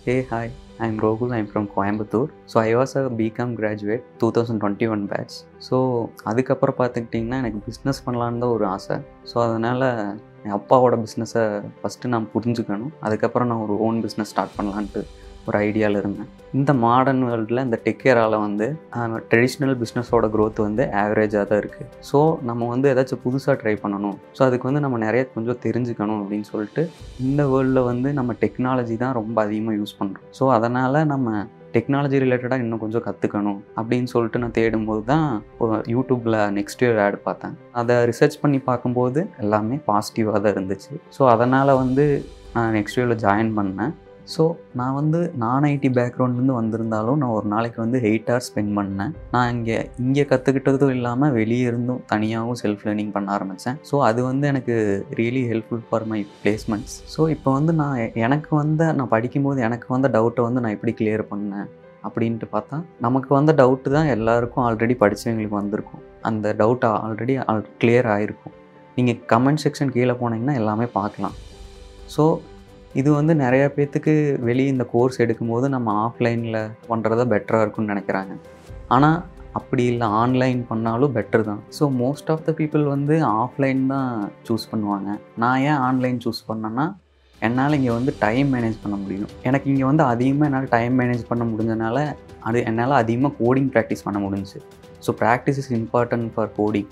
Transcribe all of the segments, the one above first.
Hey, hi, I'm Rogul. I'm from Coimbatore. So I was a BCom graduate 2021 batch. So அதுக்கப்புறம் பார்த்துக்கிட்டிங்கன்னா எனக்கு business பண்ணலான்னு தான் ஒரு ஆசை. ஸோ அதனால் என் அப்பாவோட பிஸ்னஸை ஃபஸ்ட்டு நான் புரிஞ்சுக்கணும். அதுக்கப்புறம் நான் ஒரு ஓன் பிஸ்னஸ் ஸ்டார்ட் பண்ணலான்ட்டு ஒரு ஐடியாவில் இருந்தேன். இந்த மாடர்ன் வேர்ல்டில் இந்த டெக்கேரால் வந்து ட்ரெடிஷ்னல் பிஸ்னஸோட க்ரோத் வந்து ஆவரேஜாக தான் இருக்குது. ஸோ நம்ம வந்து ஏதாச்சும் புதுசாக ட்ரை பண்ணணும். ஸோ அதுக்கு வந்து நம்ம நிறைய கொஞ்சம் தெரிஞ்சுக்கணும் அப்படின்னு சொல்லிட்டு இந்த வேர்ல்டில் வந்து நம்ம டெக்னாலஜி தான் ரொம்ப அதிகமாக யூஸ் பண்ணுறோம். ஸோ அதனால் நம்ம டெக்னாலஜி ரிலேட்டடாக இன்னும் கொஞ்சம் கற்றுக்கணும் அப்படின்னு சொல்லிட்டு நான் தேடும்போது தான் யூடியூப்பில் NxtWave ஆட் பார்த்தேன். அதை ரிசர்ச் பண்ணி பார்க்கும்போது எல்லாமே பாசிட்டிவாக தான் இருந்துச்சு. ஸோ அதனால் வந்து நான் NxtWaveல ஜாயின் பண்ணேன். ஸோ நான் வந்து நான் ஐடி பேக்ரவுண்ட்லேருந்து வந்திருந்தாலும் நான் ஒரு நாளைக்கு வந்து 8 hours ஸ்பெண்ட் பண்ணேன். நான் இங்கே கற்றுக்கிட்டதும் இல்லாமல் வெளியே இருந்தும் தனியாகவும் செல்ஃப் லேர்னிங் பண்ண ஆரம்பித்தேன். ஸோ அது வந்து எனக்கு really helpful for my placements. So இப்போ வந்து நான் படிக்கும்போது எனக்கு வந்த டவுட்டை வந்து நான் எப்படி கிளியர் பண்ணேன் அப்படின்ட்டு பார்த்தா, நமக்கு வந்த டவுட்டு தான் எல்லாருக்கும் ஆல்ரெடி படித்தவங்களுக்கு வந்திருக்கும். அந்த டவுட் ஆல்ரெடி கிளியர் ஆகிருக்கும். நீங்கள் கமெண்ட் செக்ஷன் கீழே போனீங்கன்னா எல்லாமே பார்க்கலாம். ஸோ இது வந்து நிறைய பேர்த்துக்கு வெளியே இந்த கோர்ஸ் எடுக்கும்போது நம்ம ஆஃப்லைனில் பண்ணுறத பெட்டராக இருக்கும்னு நினைக்கிறாங்க. ஆனால் அப்படி இல்லை, ஆன்லைன் பண்ணாலும் பெட்டர் தான். So most of the people வந்து ஆஃப்லைன் தான் சூஸ் பண்ணுவாங்க. நான் ஏன் ஆன்லைன் சூஸ் பண்ணேன்னா, என்னால் இங்கே வந்து டைம் மேனேஜ் பண்ண முடியும். எனக்கு இங்கே வந்து அதிகமாக என்னால் டைம் மேனேஜ் பண்ண முடிஞ்சனால என்னால் அதிகமாக கோடிங் ப்ராக்டிஸ் பண்ண முடிஞ்சுச்சு. So practice is important for coding.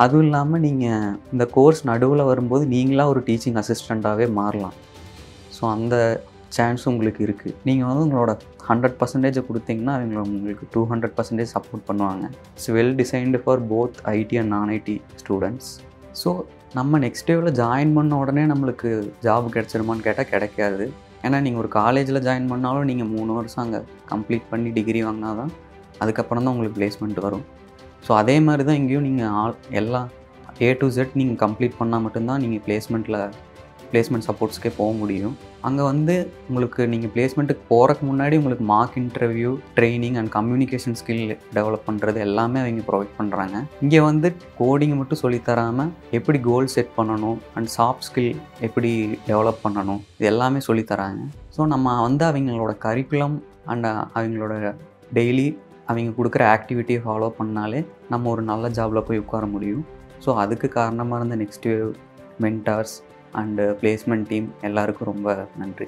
அதுவும் இல்லாமல் நீங்கள் இந்த கோர்ஸ் நடுவில் வரும்போது நீங்களாக ஒரு டீச்சிங் அசிஸ்டண்ட்டாகவே மாறலாம். ஸோ அந்த சான்ஸும் உங்களுக்கு இருக்குது. நீங்கள் வந்து உங்களோட 100% கொடுத்தீங்கன்னா அவங்க உங்களுக்கு 200% சப்போர்ட் பண்ணுவாங்க. It's well designed for both IT and non IT students. So நம்ம NxtWaveல ஜாயின் பண்ண உடனே நம்மளுக்கு ஜாப் கிடச்சிருமான்னு கேட்டால் கிடைக்காது. ஏன்னா நீங்கள் ஒரு காலேஜில் ஜாயின் பண்ணாலும் நீங்கள் 3 வருஷம் அங்கே கம்ப்ளீட் பண்ணி டிகிரி வாங்கினா தான் அதுக்கப்புறம் தான் உங்களுக்கு பிளேஸ்மெண்ட் வரும். ஸோ அதே மாதிரி தான் இங்கேயும் நீங்கள் எல்லா A to Z நீங்கள் கம்ப்ளீட் பண்ணால் மட்டும்தான் நீங்கள் பிளேஸ்மெண்ட் சப்போர்ட்ஸ்க்கே போக முடியும். அங்கே வந்து உங்களுக்கு நீங்கள் பிளேஸ்மெண்ட்டுக்கு போகிறக்கு முன்னாடி உங்களுக்கு mark interview, training and communication skill develop பண்ணுறது எல்லாமே அவங்க ப்ரொவைட் பண்ணுறாங்க. இங்கே வந்து கோடிங் மட்டும் சொல்லித்தராமல் எப்படி கோல் செட் பண்ணணும் அண்ட் சாஃப்ட் ஸ்கில் எப்படி டெவலப் பண்ணணும் இது எல்லாமே சொல்லித்தராங்க. ஸோ நம்ம வந்து அவங்களோட கரிக்குலம் அண்ட் அவங்களோட டெய்லி அவங்க கொடுக்குற ஆக்டிவிட்டியை ஃபாலோ பண்ணாலே நம்ம ஒரு நல்ல ஜாபில் போய் உட்கார முடியும். ஸோ அதுக்கு காரணமாக இருந்த NxtWave mentors and placement team எல்லாருக்கும் ரொம்ப நன்றி.